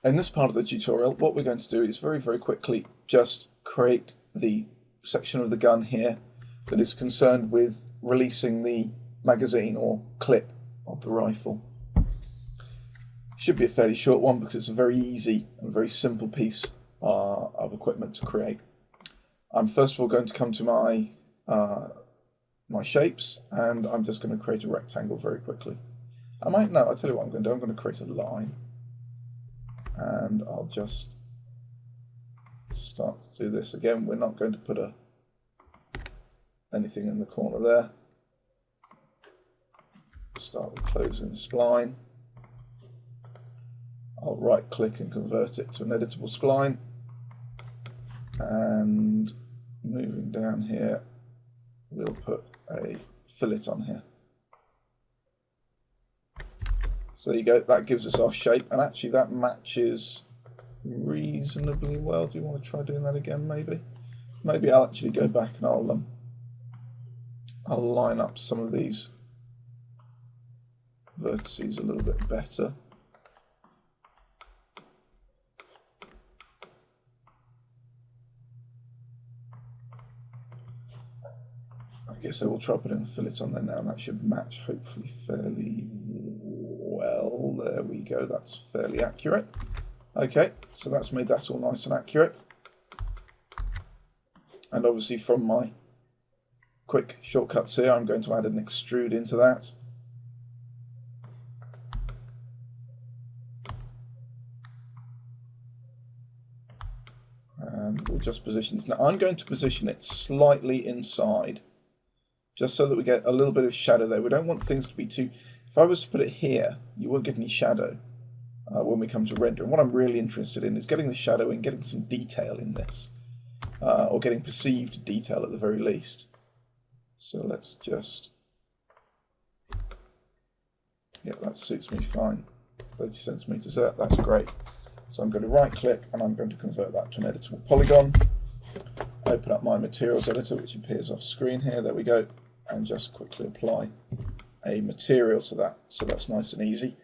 In this part of the tutorial, what we're going to do is very quickly just create the section of the gun here that is concerned with releasing the magazine or clip of the rifle. Should be a fairly short one because it's a very easy and very simple piece of equipment to create. I'm first of all going to come to my my shapes, and I'm just going to create a rectangle very quickly. I'll tell you what I'm going to do. I'm going to create a line, and I'll just start to do this. Again, we're not going to put anything in the corner there. Start with closing the spline. I'll right click and convert it to an editable spline, and moving down here we'll put a fillet on here. So there you go, that gives us our shape, and actually that matches reasonably well. Do you want to try doing that again? Maybe I'll actually go back and I'll line up some of these vertices a little bit better. I guess I will try putting a fillet on there now, and that should match hopefully fairly well. There we go, that's fairly accurate. Okay, so that's made that all nice and accurate. And obviously from my quick shortcuts here, I'm going to add an extrude into that. And we'll just position this. Now I'm going to position it slightly inside, just so that we get a little bit of shadow there. We don't want things to be too... If I was to put it here, you won't get any shadow when we come to render. And what I'm really interested in is getting the shadow and getting some detail in this, or getting perceived detail at the very least. So let's just... Yeah, that suits me fine. 30 centimeters there, that's great. So I'm going to right click and I'm going to convert that to an editable polygon. Open up my materials editor, which appears off screen here. There we go. And just quickly apply a material to that. So that's nice and easy.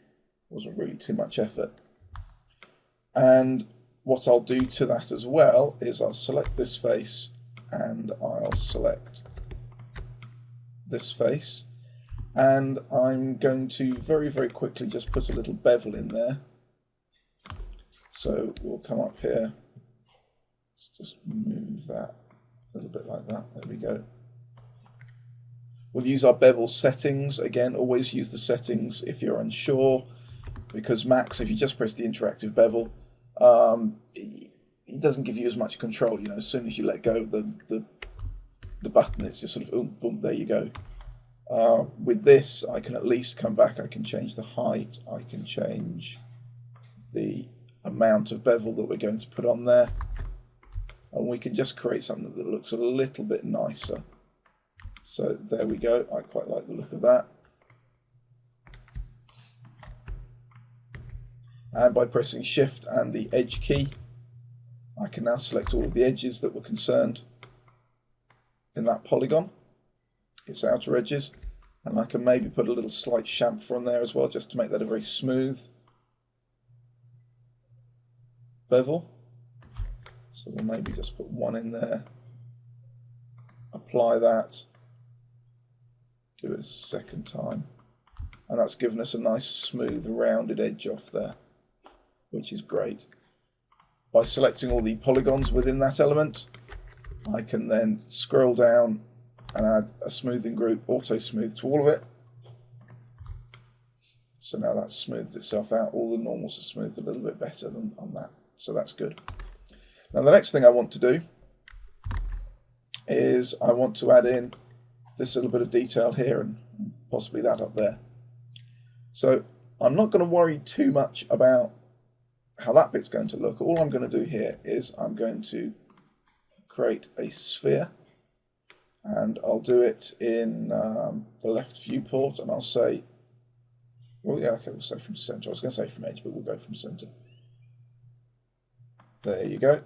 Wasn't really too much effort. And what I'll do to that as well is I'll select this face and I'll select this face. And I'm going to very quickly just put a little bevel in there. So we'll come up here. Let's just move that a little bit like that. There we go. We'll use our bevel settings. Again, always use the settings if you're unsure, because Max, if you just press the interactive bevel, it doesn't give you as much control. You know, as soon as you let go of the button, it's just sort of boom, there you go. With this, I can at least come back. I can change the height. I can change the amount of bevel that we're going to put on there, and we can just create something that looks a little bit nicer. So there we go. I quite like the look of that. And by pressing Shift and the Edge key, I can now select all of the edges that were concerned in that polygon, its outer edges, and I can maybe put a little slight chamfer on there as well, just to make that a very smooth bevel. So we'll maybe just put one in there, apply that, do it a second time, and that's given us a nice smooth rounded edge off there, which is great. By selecting all the polygons within that element, I can then scroll down and add a smoothing group, auto smooth, to all of it. So now that's smoothed itself out. All the normals are smoothed a little bit better than on that, so that's good. Now the next thing I want to do is I want to add in this little bit of detail here and possibly that up there. So I'm not going to worry too much about how that bit's going to look. All I'm going to do here is I'm going to create a sphere, and I'll do it in the left viewport, and I'll say, well, yeah, okay, we'll say from center. I was going to say from edge, but we'll go from center. There you go.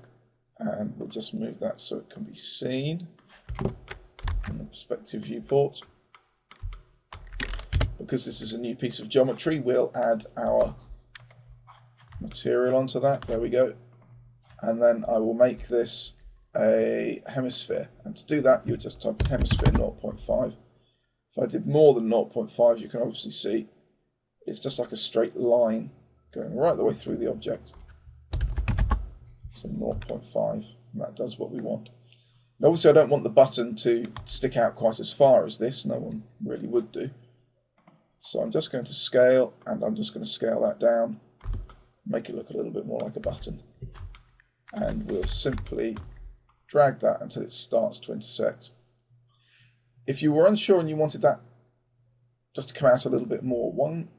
And we'll just move that so it can be seen in the perspective viewport. Because this is a new piece of geometry, we'll add our material onto that. There we go. And then I will make this a hemisphere. And to do that, you just type hemisphere 0.5. If I did more than 0.5, you can obviously see it's just like a straight line going right the way through the object. So 0.5, and that does what we want. Now, obviously, I don't want the button to stick out quite as far as this. No one really would do. So I'm just going to scale, and I'm just going to scale that down, make it look a little bit more like a button. And we'll simply drag that until it starts to intersect. If you were unsure and you wanted that just to come out a little bit more, one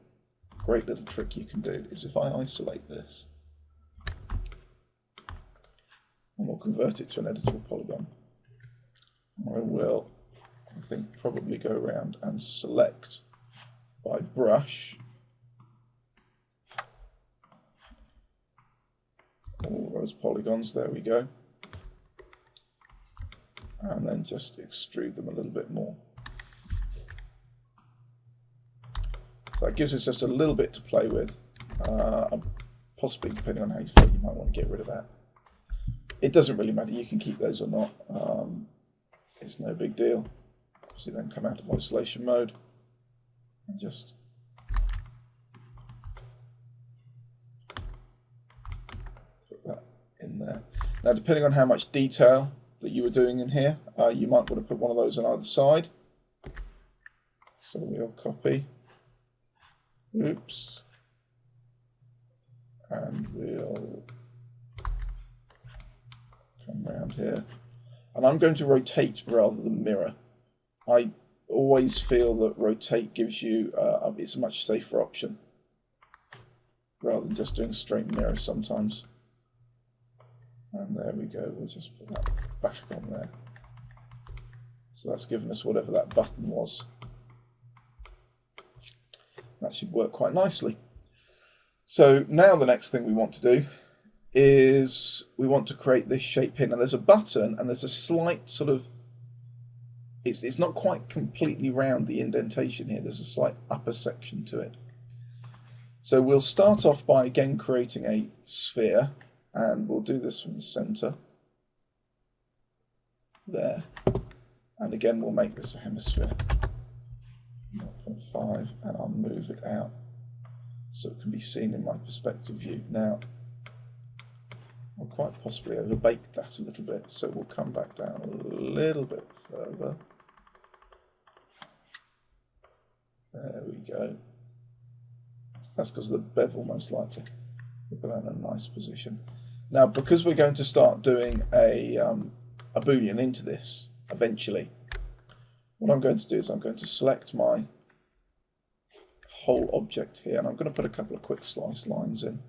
great little trick you can do is if I isolate this, and we'll convert it to an editable polygon, I will, I think, probably go around and select by brush all those polygons. There we go. And then just extrude them a little bit more. So that gives us just a little bit to play with. Possibly, depending on how you feel, you might want to get rid of that. It doesn't really matter, you can keep those or not. It's no big deal. Obviously then come out of isolation mode and just put that in there. Now, depending on how much detail that you were doing in here, you might want to put one of those on either side. So we'll copy, oops, and we'll come around here. And I'm going to rotate rather than mirror. I always feel that rotate gives you, it's a much safer option rather than just doing straight mirror sometimes. And there we go, we'll just put that back on there. So that's given us whatever that button was. That should work quite nicely. So now the next thing we want to do is we want to create this shape here. Now there's a button and there's a slight sort of, it's not quite completely round, the indentation here. There's a slight upper section to it. So we'll start off by again creating a sphere, and we'll do this from the center there. And again, we'll make this a hemisphere 0.5, and I'll move it out so it can be seen in my perspective view. Now, I'll quite possibly overbake that a little bit, so we'll come back down a little bit further. There we go. That's because of the bevel, most likely. We'll put that in a nice position. Now, because we're going to start doing a Boolean into this eventually, what I'm going to do is I'm going to select my whole object here, and I'm going to put a couple of quick slice lines in.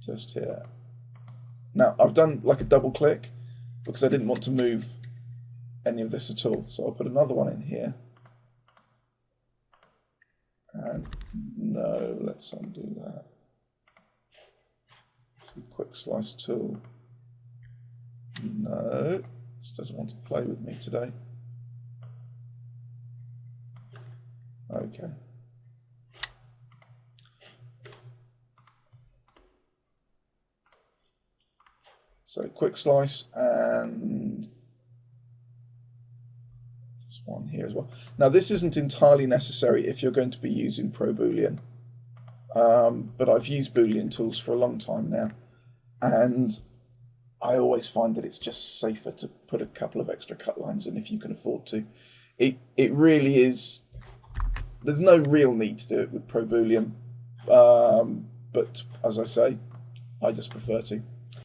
Just here. Now, I've done like a double click because I didn't want to move any of this at all. So I'll put another one in here. And no, let's undo that. So quick slice tool. No, this doesn't want to play with me today. Okay. So quick slice, and there's one here as well. Now this isn't entirely necessary if you're going to be using Pro Boolean, but I've used Boolean tools for a long time now, and I always find that it's just safer to put a couple of extra cut lines in if you can afford to. It really is. There's no real need to do it with Pro Boolean, but as I say, I just prefer to.